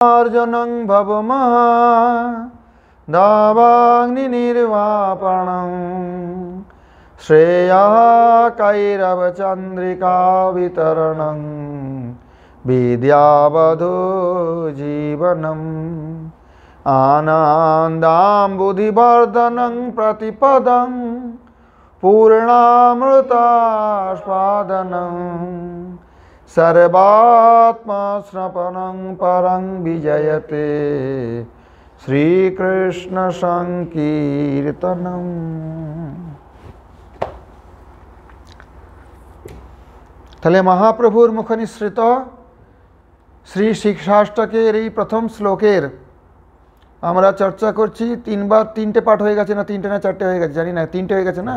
अर्जुनं भवमहा दावाग्नि निर्वापणं श्रेयः कैरवचन्द्रिका वितरणं विद्यावधू जीवनम् आनन्दाम्बुधिवर्धनं प्रतिपदं पूर्णामृतास्वादनं सर्वात्मस्नपनं परं विजयते श्रीकृष्ण संकीर्तनम्। তাহলে মহাপ্রভুর মুখনিসৃত শ্রী শিক্ষাষ্টকের এই প্রথম শ্লোকের আমরা চর্চা করছি। তিনটে পাঠ হয়ে গেছে না, তিনটে না চারটে হয়ে গেছে জানি না, তিনটে হয়ে গেছে না,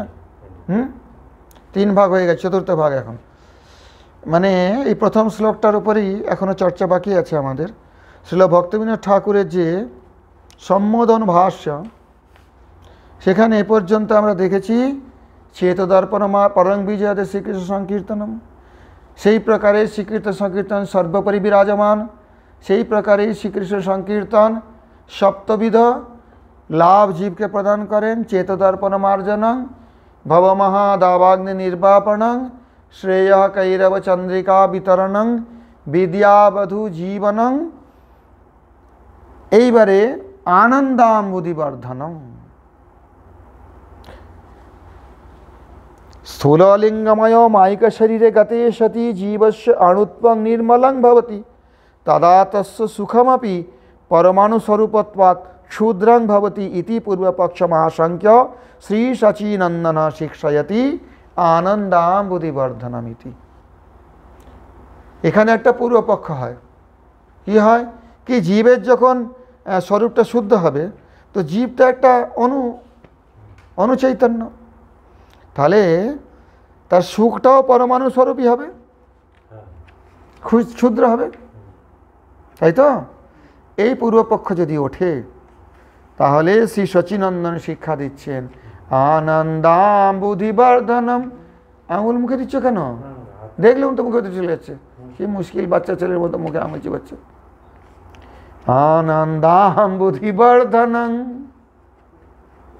তিন ভাগ হয়ে গেছে, চতুর্থ ভাগ এখন। মানে এই প্রথম শ্লোকটার উপরেই এখনও চর্চা বাকি আছে আমাদের। শ্রীল ভক্তবিনোদ ঠাকুরের যে সম্বোধন ভাষ্য, সেখানে এ পর্যন্ত আমরা দেখেছি চেতদর্পণ পরং বিজয়তে শ্রীকৃষ্ণ সংকীর্তনম, সেই প্রকারে শ্রীকৃষ্ণ সংকীর্তন সর্বোপরি বিরাজমান। সেই প্রকারেই শ্রীকৃষ্ণ সংকীর্তন সপ্তবিধ লাভ জীবকে প্রদান করেন। চেতদর্পণ মার্জনং ভবমহা দাবাগ্নি নির্বাপণং শ্রেয় কৈরব চন্দ্রিকা বিতরণং বিদ্যাবধূ জীবনং। এইবারে আনন্দাম্বুধিবর্ধনম। স্থূললিঙ্গময় মাইক শরীরে গতে সতি জীবস্য অণুত্বং নির্মলং ভবতি তদা তস্য সুখমপি পরমাণুস্বরূপত্বাৎ ক্ষুদ্রং ভবতি ইতি পূর্বপক্ষমাশঙ্ক্য শ্রী সচিনন্দন শিক্ষয়তি আনন্দাম্বুধিবর্ধনমিতি। এখানে একটা পূর্বপক্ষ হয়। কি হয় কি, জীবের যখন স্বরূপটা শুদ্ধ হবে, তো জীবটা একটা অনুচৈতন্য, তাহলে তার সুখটাও পরমাণু স্বরূপই হবে, ক্ষুদ্র হবে, তাই তো? এই পূর্বপক্ষ যদি ওঠে, তাহলে শ্রী সচিনন্দন শিক্ষা দিচ্ছেন আনন্দাম্বুধিবর্ধনম। আঙুল মুখে দিচ্ছ কেন? দেখলাম তো মুখে চলে যাচ্ছে, কি মুশকিল, বাচ্চা ছেলের মতো মুখে আঙুল চিবাচ্ছে। আনন্দাম্বুধিবর্ধনং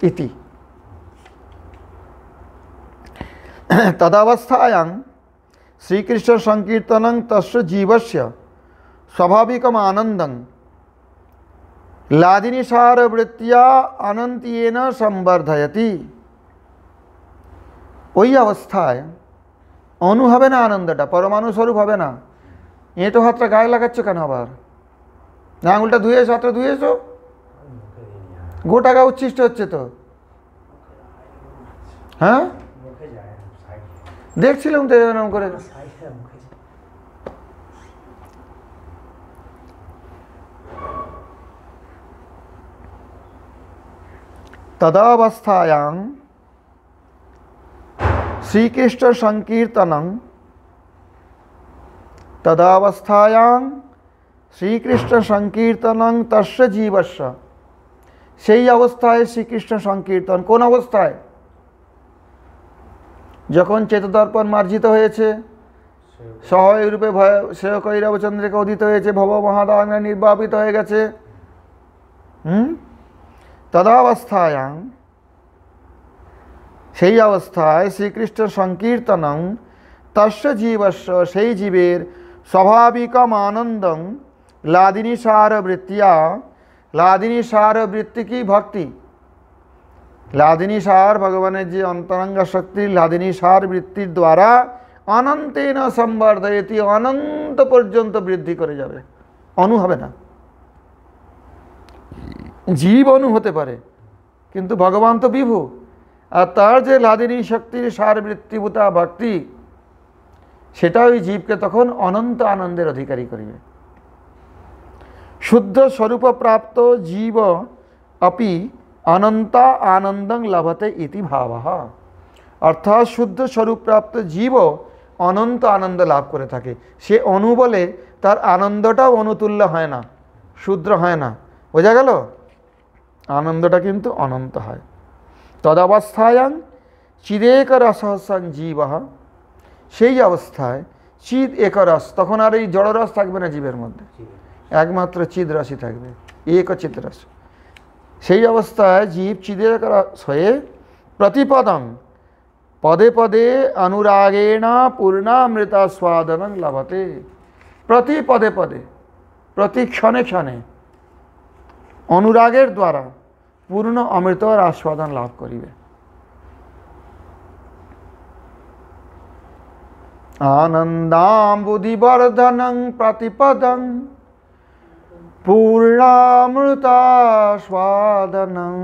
ইতি। তদাবস্থায়াং শ্রীকৃষ্ণ সংকীর্তনং তস্য জীবস্য স্বাভাবিকম আনন্দং লাদিনীসার বৃত্তিয়া অনন্তেন সম্বর্ধয়তি। ওই অবস্থায় অনু হবে না, আনন্দটা পরমাণু স্বরূপ হবে না। এঁটো হাতটা গায়ে লাগাচ্ছ কেন আবার? না আঙুলটা ধুয়েছো, হাতটা ধুয়েছো, গোটা গা উচ্ছিষ্ট হচ্ছে তো। হ্যাঁ দেখছিলাম তো এরকম করে। তদাবস্থায়াং শ্রীকৃষ্ণ সংকীর্তনং তদাবস্থায়াং শ্রীকৃষ্ণ সংকীর্তনং তস্য জীবস্য। সেই অবস্থায় শ্রীকৃষ্ণ সংকীর্তন। কোন অবস্থায়? যখন চেতদর্পণ মার্জিত হয়েছে, সহায় রূপে শ্রেয় কৈরব চন্দ্রিকা উদিত হয়েছে, ভব মহাদাগ্নি নির্বাপিত হয়ে গেছে। তদাবস্থায়াং, সেই অবস্থায় শ্রীকৃষ্ণ সংকীর্তনং তস্য জীবস্য, সেই জীবের স্বাভাবিকম আনন্দং লাদিনীসার বৃত্তিয়া। লাদিনীসার বৃত্তি কি? ভক্তি। লাদিনীসার ভগবানের যে অন্তরঙ্গ শক্তি, লাদিনীসার বৃত্তির দ্বারা অনন্তেন সম্বর্ধয়তি, অনন্ত পর্যন্ত বৃদ্ধি করে যাবে। অনু হবে না। জীব অনু হতে পারে, কিন্তু ভগবান তো বিভু, আর তার যে লাদিনী শক্তির সার বৃত্তিভূতা ভক্তি, সেটা ওই জীবকে তখন অনন্ত আনন্দের অধিকারী করিবে। শুদ্ধ স্বরূপ প্রাপ্ত জীব অপি অনন্ত আনন্দং লভতে ইতি ভাবঃ। অর্থাৎ শুদ্ধ স্বরূপ প্রাপ্ত জীব অনন্ত আনন্দ লাভ করে থাকে। সে অনু বলে তার আনন্দটাও অনুতুল্য হয় না, শুদ্র হয় না। বোঝা গেল? আনন্দটা কিন্তু অনন্ত হয়। তদাবস্থায়াং চিদেক রসহসং জীবঃ। সেই অবস্থায় চিদ একরস, তখন আর এই জড়রস থাকবে না জীবের মধ্যে। একমাত্র চিদ রাশি থাকবে, এক চিদ রাশি। সেই অবস্থায় জীব চিদের রস হয়ে প্রতিপদম পদে পদে অনুরাগেণ পূর্ণামৃতা স্বাদনং লভতে। প্রতি পদে পদে, প্রতি ক্ষণে ক্ষণে অনুরাগের দ্বারা পূর্ণ অমৃতর আস্বাদন লাভ করিবে। আনন্দাম্বুধিবর্ধনং প্রতিপদং পূর্ণামৃতাস্বাদনং।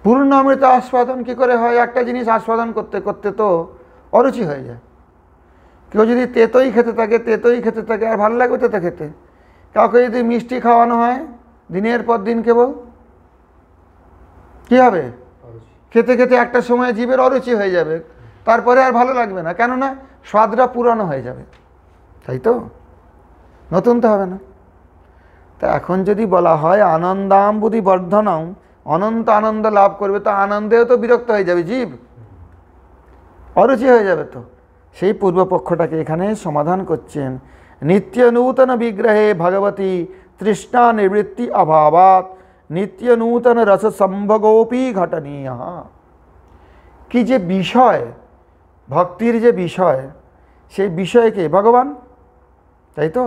পূর্ণামৃত আস্বাদন কী করে হয়? একটা জিনিস আস্বাদন করতে করতে তো অরুচি হয়ে যায়। কেউ যদি তেতোই খেতে থাকে আর ভালো লাগবে তেতো খেতে। কাউকে যদি মিষ্টি খাওয়ানো হয় দিনের পর দিন কেবল, কী হবে? খেতে খেতে একটা সময় জীবের অরুচি হয়ে যাবে, তারপরে আর ভালো লাগবে না, কেননা স্বাদটা পুরানো হয়ে যাবে, তাই তো? নতুন তো হবে না। তা এখন যদি বলা হয় আনন্দাম্বুধি বর্ধনম, অনন্ত আনন্দ লাভ করবে, তো আনন্দেও তো বিরক্ত হয়ে যাবে জীব, অরুচি হয়ে যাবে। তো সেই পূর্বপক্ষটাকে এখানে সমাধান করছেন। নিত্য নূতন বিগ্রহে ভগবতী তৃষ্ণা নিবৃত্তি অভাবাৎ নিত্য নূতন রস সম্ভোগোপি ঘটনীয়। কি যে বিষয়, ভক্তির যে বিষয়, সেই বিষয়কে ভগবান, তাই তো?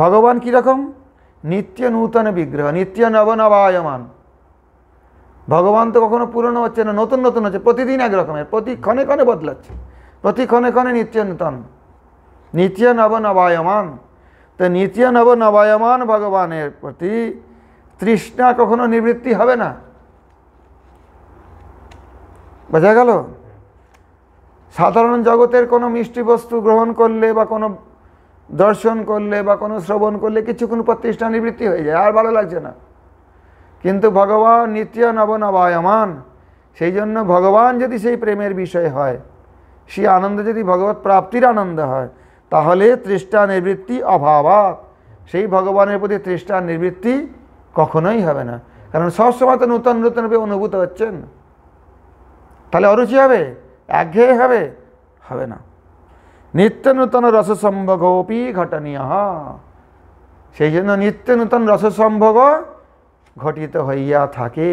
ভগবান কীরকম? নিত্য নূতন বিগ্রহ, নিত্য নবনবায়মান। ভগবান তো কখনো পুরনো হচ্ছে না, নতুন নতুন হচ্ছে, প্রতিদিন এক রকমের, প্রতি ক্ষণে ক্ষণে বদলাচ্ছে, প্রতি ক্ষণে ক্ষণে নিত্য নূতন, নিত্য নবনবায়মান। তো নিত্য নবনবায়মান ভগবানের প্রতি তৃষ্ণা কখনো নিবৃত্তি হবে না। বোঝা গেল? সাধারণ জগতের কোনো মিষ্টি বস্তু গ্রহণ করলে বা কোনো দর্শন করলে বা কোনো শ্রবণ করলে কিছুক্ষণ পর তৃষ্ণা নিবৃত্তি হয়ে যায়, আর ভালো লাগছে না। কিন্তু ভগবান নিত্য নবনবায়মান, সেই জন্য ভগবান যদি সেই প্রেমের বিষয় হয়, সেই আনন্দ যদি ভগবত প্রাপ্তির আনন্দ হয়, তাহলে তৃষ্ণা নিবৃত্তি অভাবাৎ, সেই ভগবানের প্রতি তৃষ্ণা নিবৃত্তি কখনোই হবে না, কারণ সবসময় তো নূতন নূতনভাবে অনুভূত হচ্ছেন। তাহলে অরুচি হবে, একঘেয়ে হবে, হবে না। নিত্য নূতন রস সম্ভোগোপি ঘটনীয়, সেই জন্য নিত্য নূতন রস সম্ভোগ ঘটিত হইয়া থাকে।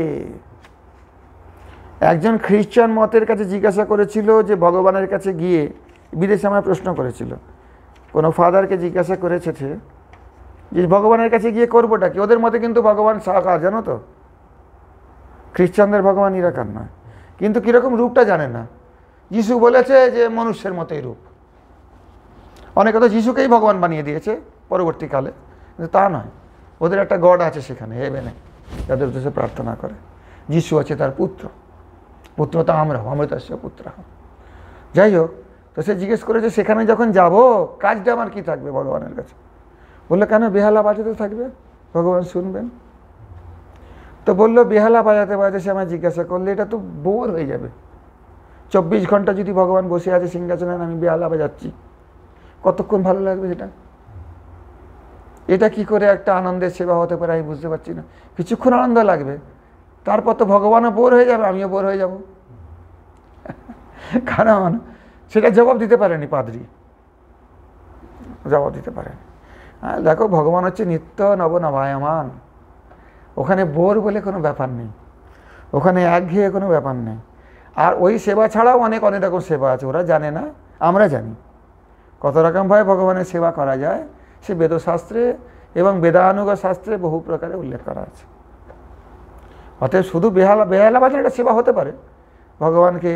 একজন খ্রিস্টান মতের কাছে জিজ্ঞাসা করেছিল যে ভগবানের কাছে গিয়ে, বিদেশে আমায় প্রশ্ন করেছিল, কোনো ফাদারকে জিজ্ঞাসা করেছে যে ভগবানের কাছে গিয়ে করবোটা কি? ওদের মতে কিন্তু ভগবান সাকার, জানো তো? খ্রিস্টানদের ভগবান নিরাকার নয়, কিন্তু কীরকম রূপটা জানে না। যিশু বলেছে যে মনুষ্যের মতোই রূপ, অনেকে তো যিশুকেই ভগবান বানিয়ে দিয়েছে পরবর্তীকালে, কিন্তু তা নয়। ওদের একটা গড আছে সেখানে হেভেনে, যাদের উদ্দেশ্যে প্রার্থনা করে। যিশু আছে তার পুত্র, পুত্র তো আমরাও, অমৃতস্য পুত্র। যাই হোক, তো সে জিজ্ঞেস করেছে সেখানে যখন যাব কাজটা আমার কী থাকবে ভগবানের কাছে? বললো কেন? বেহালা বাজাতে থাকবে, ভগবান শুনবেন। তো বললো বেহালা বাজাতে বাজাতে সে আমায় জিজ্ঞাসা করলে এটা তো বোর হয়ে যাবে। 24 ঘন্টা যদি ভগবান বসে আছে সিংহাসনে, আমি বেহালা বাজাচ্ছি, কতক্ষণ ভালো লাগবে সেটা? এটা কি করে একটা আনন্দের সেবা হতে পারে আমি বুঝতে পারছি না। কিছুক্ষণ আনন্দ লাগবে, তারপর তো ভগবানও বোর হয়ে যাবে, আমিও বোর হয়ে যাব। কারণ সেটা জবাব দিতে পারেনি পাদ্রী, জবাব দিতে পারেনি। দেখো ভগবান হচ্ছে নিত্য নবনবায়মান, ওখানে বোর বলে কোনো ব্যাপার নেই, ওখানে একঘেয়ে কোনো ব্যাপার নেই। আর ওই সেবা ছাড়াও অনেক অনেক রকম সেবা আছে, ওরা জানে না, আমরা জানি কত রকমভাবে ভগবানের সেবা করা যায়। সে বেদশাস্ত্রে এবং বেদানুগ শাস্ত্রে বহু প্রকারে উল্লেখ করা আছে। অতএব শুধু বেহালা বাজানোটা সেবা হতে পারে, ভগবানকে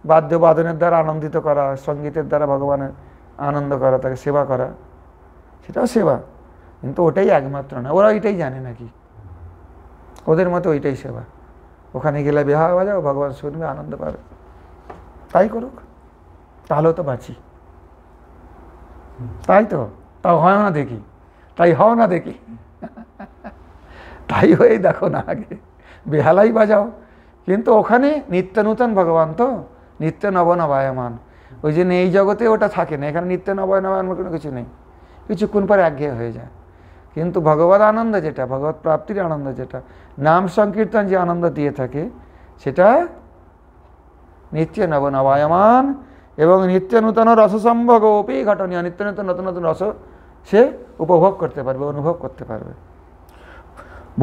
বাদ্যবাদনের দ্বারা আনন্দিত করা, সঙ্গীতের দ্বারা ভগবানের আনন্দ করা, তাকে সেবা করা, সেটাও সেবা, কিন্তু ওটাই একমাত্র না। ওরা ওইটাই জানে নাকি? ওদের মতো ওইটাই সেবা। ওখানে গেলে বেহালা বাজাও, ভগবান শুনবে, আনন্দ পাবে, তাই করুক, তাহলেও তো বাঁচি। তাই তো, তাও হয় না দেখি, তাই হও না দেখি, তাই হয়ে দেখো না, আগে বেহালাই বাজাও। কিন্তু ওখানে নিত্য নূতন ভগবান তো, নিত্য নবনবায়মান। ওই জন্য এই জগতে ওটা থাকে না, এখানে নিত্য নবনবায়মান কোনো কিছু নেই, কিছুক্ষণ পর একঘেয়ে হয়ে যায়। কিন্তু ভগবত আনন্দ যেটা, ভগবত প্রাপ্তির আনন্দ যেটা, নাম সংকীর্তন যে আনন্দ দিয়ে থাকে, সেটা নিত্য নবনবায়মান এবং নিত্য নূতন রস সম্ভোগ অপি ঘটনীয়, নিত্য নূতন নতুন নতুন রস সে উপভোগ করতে পারবে, অনুভব করতে পারবে।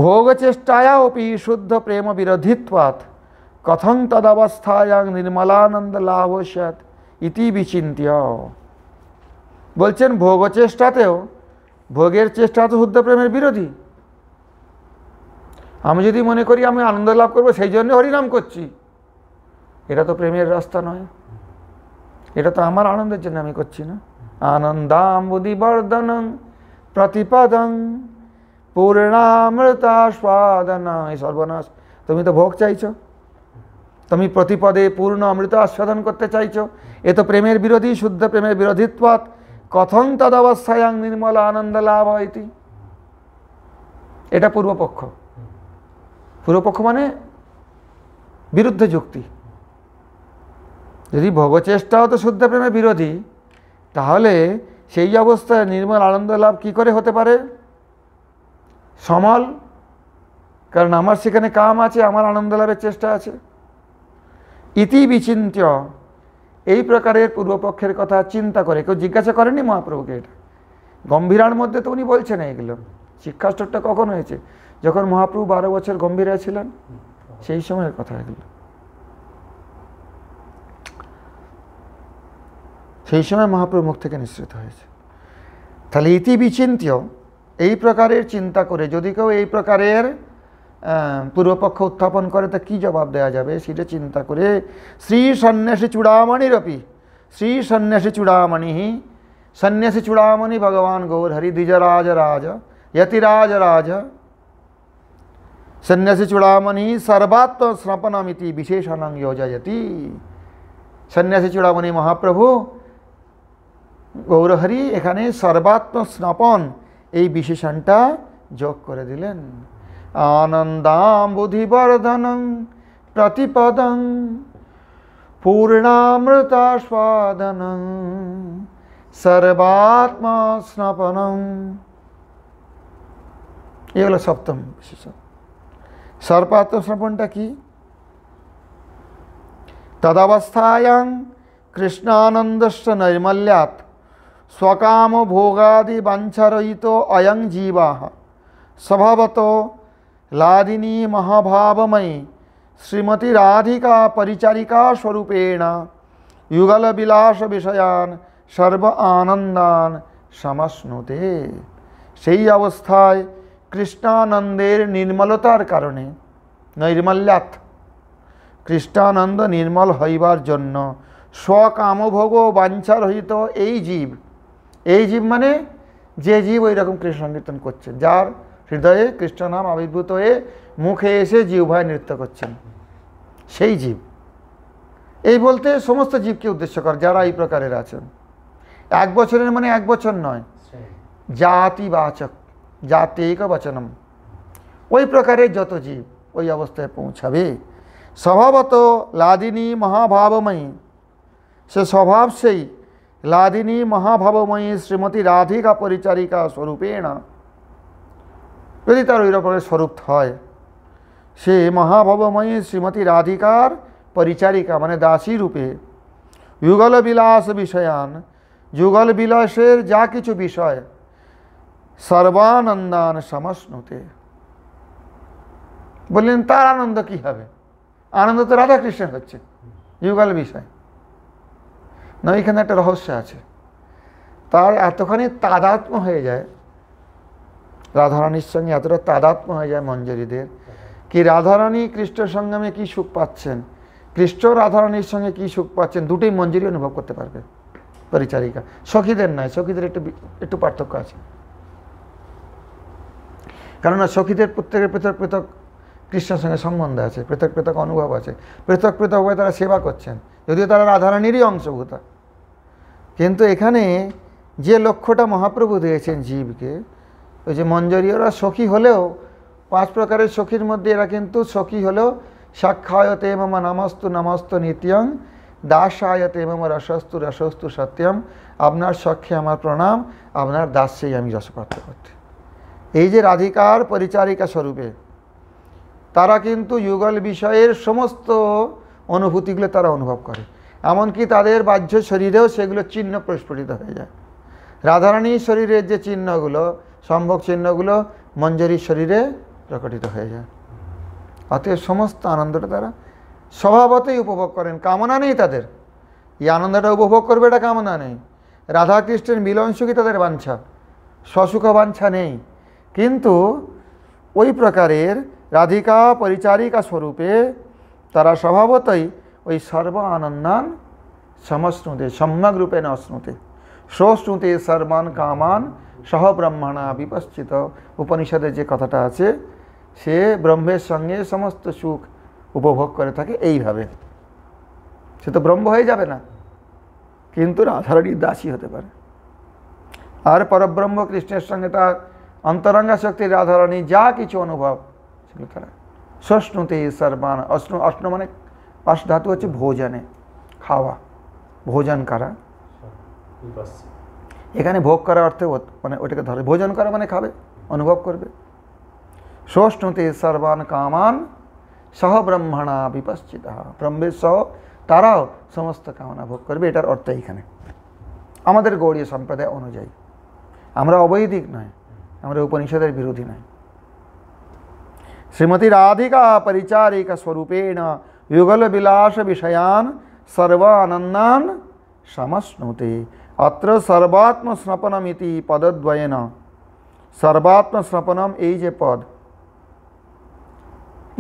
ভোগ চেষ্টায়া অপি শুদ্ধ প্রেম বিরোধিত্বাৎ কথং তদবস্থায়াং নির্মলানন্দ লাভ স্যাৎ ইতি বিচিন্ত্য। বলছেন ভোগ চেষ্টাতেও, ভোগের চেষ্টা তো শুদ্ধ প্রেমের বিরোধী। আমি যদি মনে করি আমি আনন্দ লাভ করবো সেই জন্য হরিনাম করছি, এটা তো প্রেমের রাস্তা নয়, এটা তো আমার আনন্দের জন্য আমি করছি না। আনন্দাম্বুধিবর্ধনং প্রতিপদং পূর্ণামৃতাস্বাদনা। এই সর্বনাশ, তুমি তো ভোগ চাইছো, তুমি প্রতিপদে পূর্ণ অমৃত আস্বাদন করতে চাইছো, এ তো প্রেমের বিরোধী, শুদ্ধ প্রেমের বিরোধিত্বাৎ কথং তদবস্থায়াং নির্মল আনন্দ লাভ ইতি। এটা পূর্বপক্ষ। পূর্বপক্ষ মানে বিরুদ্ধ যুক্তি। যদি ভোগচেষ্টাও তো শুদ্ধ প্রেমের বিরোধী, তাহলে সেই অবস্থায় নির্মল আনন্দ লাভ কী করে হতে পারে? সমল, কারণ আমার সেখানে কাম আছে, আমার আনন্দ লাভের চেষ্টা আছে। ইতি বিচিন্ত্য, এই প্রকারের পূর্বপক্ষের কথা চিন্তা করে, কেউ জিজ্ঞাসা করেনি মহাপ্রভুকে। এটা গম্ভীরার মধ্যে তো উনি বলছেন এগুলো। শিক্ষাস্তরটা কখন হয়েছে? যখন মহাপ্রভু 12 বছর গম্ভীরা ছিলেন, সেই সময়ের কথা এগুলো। সেই সময় মহাপ্রভু মুখ থেকে নিঃসৃত হয়েছে। তাহলে ইতি বিচিন্ত্য, এই প্রকারের চিন্তা করে যদি কেউ এই প্রকারের পূর্বপক্ষ উত্থাপন করে, তা কী জবাব দেওয়া যাবে সেটা চিন্তা করে শ্রী সন্ন্যাসী চূড়ামণিরপি, শ্রী সন্ন্যাসী চূড়ামণি, সন্ন্যাসী চূড়ামণি ভগবান গৌর হরি দ্বিজরাজ রাজ যতিরাজ রাজ সন্ন্যাসী চূড়ামণি সর্বাত্ম স্নপনমিতি বিশেষণং যোজয়তি। সন্ন্যাসী চূড়ামণি মহাপ্রভু গৌরহরি এখানে সর্বাত্ম স্নপন এই বিশেষণটা যোগ করে দিলেন। আনন্দাম্বুধিবর্ধনং প্রতিপদং পূর্ণামৃতাস্বাদনং সর্বাত্মা স্নপনং। এ হলো সপ্তম বিশেষণ। সর্বাত্ম স্নপনটা কি? তদবস্থায়াং কৃষ্ণানন্দস্য নৈর্মল্যাৎ স্বকাম ভোগাদি বাঞ্ছারহিত অয়ং জীবাঃ স্বভাবত লাদিনী মহাভাবময়ী শ্রীমতী রাধিকা পরিচারিকা স্বরূপেণ যুগল বিলাস বিষয়ান সর্ব আনন্দান সমশ্নুতে। সেই অবস্থায় কৃষ্ণানন্দের নির্মলতার কারণে, নৈর্মল্যাৎ কৃষ্ণানন্দ নির্মল হইবার জন্য, স্বকামভোগ বাঞ্ছারহিত এই জীব, এই জীব মানে যে জীব ওই রকম কৃষ্ণ কীর্তন করছে, যার হৃদয়ে কৃষ্ণ নাম আবির্ভূত হয়ে মুখে এসে জিহ্বায় নৃত্য করছেন, সেই জীব। এই বলতে সমস্ত জীবকে উদ্দেশ্য করে যারা এই প্রকারের আছেন। 1 বছরের মানে 1 বছর নয়, জাতিবাচক, জাতিক বচনম, ওই প্রকারের যত জীব ওই অবস্থায় পৌঁছাবে। স্বভাবত লাদিনী মহাভাবময়ী, সে স্বভাব সেই লাদিনী মহাভাবময়ী শ্রীমতী রাধিকা পরিচারিকা স্বরূপেণ, যদি তার ওই রকমের স্বরূপ হয়, সে মহাভাবময়ী শ্রীমতী রাধিকার পরিচারিকা মানে দাসী রূপে, যুগল বিলাস বিষয়ান, যুগল বিলাসের যা কিছু বিষয়, সর্বানন্দান সমশ্নুতে। বললেন তার আনন্দ কি হবে? আনন্দ তো রাধাকৃষ্ণের হচ্ছে, যুগল বিষয় না। এখানে একটা রহস্য আছে, তার এতখানি তাদাত্ম হয়ে যায়, রাধারানীর সঙ্গে এতটা তাদাত্ম হয়ে যায় মঞ্জরীদের, কি রাধারানী কৃষ্ণ সঙ্গমে কি সুখ পাচ্ছেন, কৃষ্ণ রাধারানীর সঙ্গে কি সুখ পাচ্ছেন, দুটোই মঞ্জরী অনুভব করতে পারবে, পরিচারিকা। সখীদের নয়, সখীদের একটু পার্থক্য আছে, কেননা সখীদের প্রত্যেকের পৃথক পৃথক কৃষ্ণের সঙ্গে সম্বন্ধ আছে, পৃথক পৃথক অনুভব আছে, পৃথক পৃথকভাবে তারা সেবা করছেন, যদিও তারা রাধারানীরই অংশভূত। কিন্তু এখানে যে লক্ষ্যটা মহাপ্রভু দিয়েছেন জীবকে, ওই যে মঞ্জরীয়রা সখী হলেও 5 প্রকারের সখীর মধ্যে এরা কিন্তু সখী হলেও সাক্ষায়তে মম নমস্তু নমস্তু নিত্যং, দাসায়তে মম রসস্তু রসস্তু সত্যম, আপনার সখ্যে আমার প্রণাম, আপনার দাসেই আমি রসপ্রাপ্ত করতে। এই যে রাধিকার পরিচারিকা স্বরূপে তারা কিন্তু যুগল বিষয়ের সমস্ত অনুভূতিগুলো তারা অনুভব করে। এমনকি তাদের বাহ্য শরীরেও সেগুলো চিহ্ন প্রস্ফুটিত হয়ে যায়। রাধারানীর শরীরের যে চিহ্নগুলো, সম্ভোগ চিহ্নগুলো মঞ্জরীর শরীরে প্রকটিত হয়ে যায়। অতএব সমস্ত আনন্দটা তারা স্বভাবতই উপভোগ করেন, কামনা নেই তাদের। এই আনন্দটা উপভোগ করবে, এটা কামনা নেই। রাধাকৃষ্ণের মিলন সুখই তাদের বাঞ্ছা, স্বসুখ বাঞ্ছা নেই। কিন্তু ওই প্রকারের রাধিকা পরিচারিকা স্বরূপে তারা স্বভাবতই ওই সর্ব আনন্দান সমশ্নুতে সম্যক রূপে ন শ্নুতে স্বশ্নুতে সর্বান কামান সহ ব্রহ্মণা বিপশ্চিত। উপনিষদের যে কথাটা আছে, সে ব্রহ্মের সঙ্গে সমস্ত সুখ উপভোগ করে থাকে এইভাবে। সে তো ব্রহ্ম হয়ে যাবে না, কিন্তু রাধারানীর দাসী হতে পারে। আর পরব্রহ্ম কৃষ্ণের সঙ্গে তার অন্তরঙ্গা শক্তি রাধারানী যা কিছু অনুভব, সেগুলো তারা সশ্নুতে সর্বান। অশ্নু মানে পাশ ধাতু হচ্ছে ভোজনে, খাওয়া, ভোজন করা। এখানে ভোগ করা অর্থে মানে ওটাকে ধরে, ভোজন করা মানে খাবে, অনুভব করবে। সশ্নুতে সর্বান কামান সহ ব্রহ্মণা বিপশ্চিত, ব্রহ্মের সহ তারাও সমস্ত কামনা ভোগ করবে। এটার অর্থ এইখানে আমাদের গৌড়ীয় সম্প্রদায় অনুযায়ী। আমরা অবৈদিক নয়, আমরা উপনিষদের বিরোধী নয়। শ্রীমতী রাধিকা পরিচারিকা স্বরূপেণ যুগল বিলাস বিষয়ান সর্বানন্দান সমশ্নুতে। অত্র সর্বাত্ম স্নপনম ইতি পদদ্বয়েন। সর্বাত্ম স্নপনম এই যে পদ,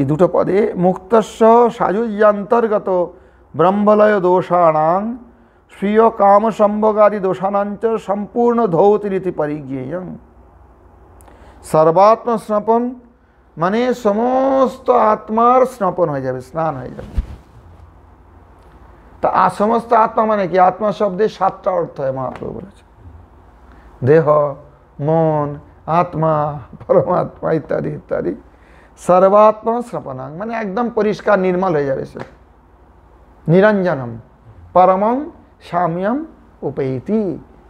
এই দুটো পদে মুক্তস্য সাযুজ্যান্তর্গত ব্রহ্মলয় দোষাণাং স্বীয় কাম সম্ভোগাদি দোষানাঞ্চ সম্পূর্ণ ধৌতিরিতি পরিজ্ঞেয়ং। সর্বাত্ম স্নপন মানে সমস্ত আত্মার স্নপন হয়ে যাবে, স্নান হয়ে যাবে। তা সমস্ত আত্মা মানে কি? আত্মা শব্দের 7টা অর্থ হয়, মহাপ্রভু বলেছে। দেহ, মন, আত্মা, পরমাত্মা ইত্যাদি ইত্যাদি। সর্বাত্মা স্নপনাং মানে একদম পরিষ্কার নির্মল হয়ে যাবে সে। নিরঞ্জনম পরমং সাম্যম উপৈতি,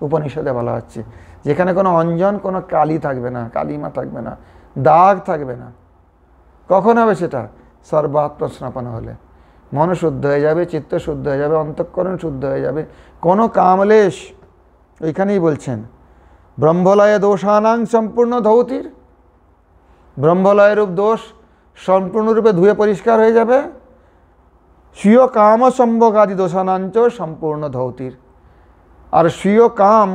উপনিষদে বলা হচ্ছে। যেখানে কোনো অঞ্জন, কোনো কালি থাকবে না, কালিমা থাকবে না, দাগ থাকবে না। কখন হবে সেটা? সর্বাত্মা স্নপন হলে মন শুদ্ধ হয়ে যাবে, চিত্ত শুদ্ধ হয়ে যাবে, অন্তঃকরণ শুদ্ধ হয়ে যাবে। কোনো কামলেশ, ওইখানেই বলছেন ব্রহ্মলয়ে দোষানাং সম্পূর্ণ ধৌতির। ব্রহ্মলয়ের দোষ সম্পূর্ণরূপে ধুয়ে পরিষ্কার হয়ে যাবে। স্বীয় কাম সম্ভোগাদি দোষানাঞ্চ সম্পূর্ণ ধৌতির। আর স্বীয় কাম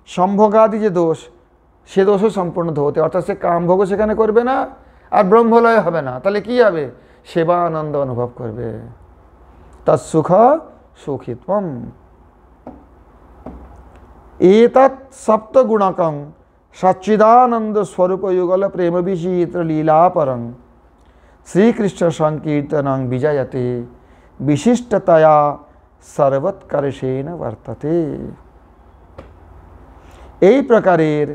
সম্ভোগাদি যে দোষ, সে দোষও সম্পূর্ণ ধৌতি, অর্থাৎ সে কামভোগও সেখানে করবে না, আর ব্রহ্মলয় হবে না। তাহলে কি হবে? সেবা আনন্দ অনুভব করবে। তৎসুখ সুখিত্বম। এতৎ সপ্তগুণকং সচ্চিদানন্দ স্বরূপ যুগল প্রেম বিচিত্র লীলাপরং শ্রীকৃষ্ণ সংকীর্তনং বিজয়তে বিশিষ্টতয়া সর্বৎকর্ষেণ বর্ততে। এই প্রকারের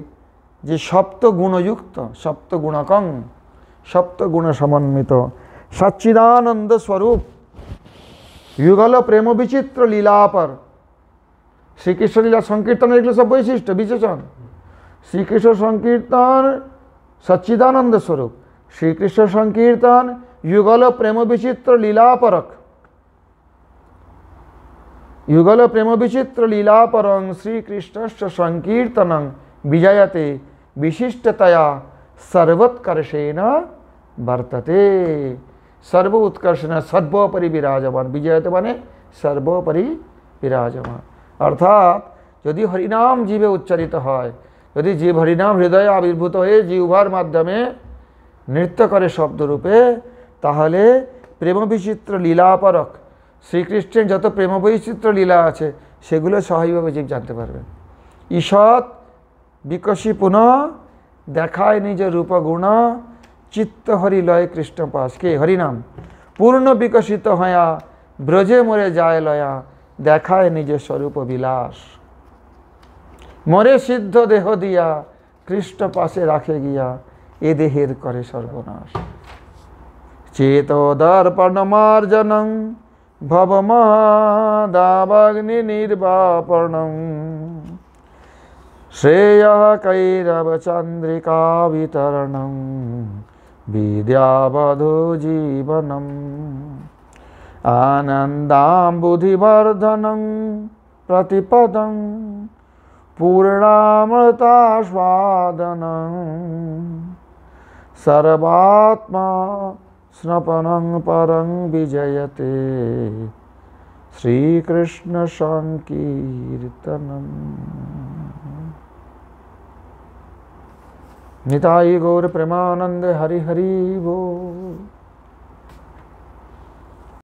যে সপ্তগুণযুক্ত, সপ্তগুণকং, সপ্তগুণ সমন্বিত সচ্চিদানন্দ স্বরূপ যুগল প্রেম বিচিত্র লীলাপর, শ্রীকৃষ্ণ লীলা সংকীর্তনের এগুলো সব বৈশিষ্ট্য বিশেষণ। শ্রীকৃষ্ণ সংকীর্তন সচ্চিদানন্দ স্বরূপ, শ্রীকৃষ্ণ সংকীর্তন যুগল প্রেম বিচিত্র লীলাপরক। যুগল প্রেম বিচিত্র লীলাপরং শ্রীকৃষ্ণস্য সংকীর্তনং বিজয়তে বিশিষ্টতয়া সর্বোৎকর্ষেণ বর্ততে। সর্ব উৎকর্ষণ, সর্বোপরি বিরাজমান। বিজয়তে মানে সর্বোপরি বিরাজমান। অর্থাৎ যদি হরিনাম জীবে উচ্চারিত হয়, যদি জীব হরিনাম হৃদয়ে আবির্ভূত হয়ে জিহ্বার মাধ্যমে নৃত্য করে শব্দরূপে, তাহলে প্রেম বিচিত্র লীলাপরক শ্রীকৃষ্ণের যত প্রেম বৈচিত্র্য লীলা আছে সেগুলো সহায়ভাবে জীব জানতে পারবে। ঈষৎ বিকশী পুনঃ দেখায় নিজ রূপগুণ চিত্ত হরিলয় কৃষ্ণ পাশ। কে? হরিনাম। পূর্ণ বিকশিত হয়া ব্রজে মরে যায় লয়া দেখায় নিজ স্বরূপ বিলাস। মরে সিদ্ধ দেহ দিয়া কৃষ্ণ পাশে রাখে গিয়া এ দেহের করে সর্বনাশ। চেত দর্পণমার্জনং ভবমহাদাবাগ্নি নির্বাপণং শ্রেয় কৈরব চন্দ্রিকা বিতরণং বিদ্যাবধূ জীবনম। आनन्दाम्बुधिवर्धनं प्रतिपदं पूर्णामृतास्वादनं सर्वात्मा स्नपनं परं विजयते श्रीकृष्ण संकीर्तनम्। निताई गौर प्रेमानंद हरि हरि बोल।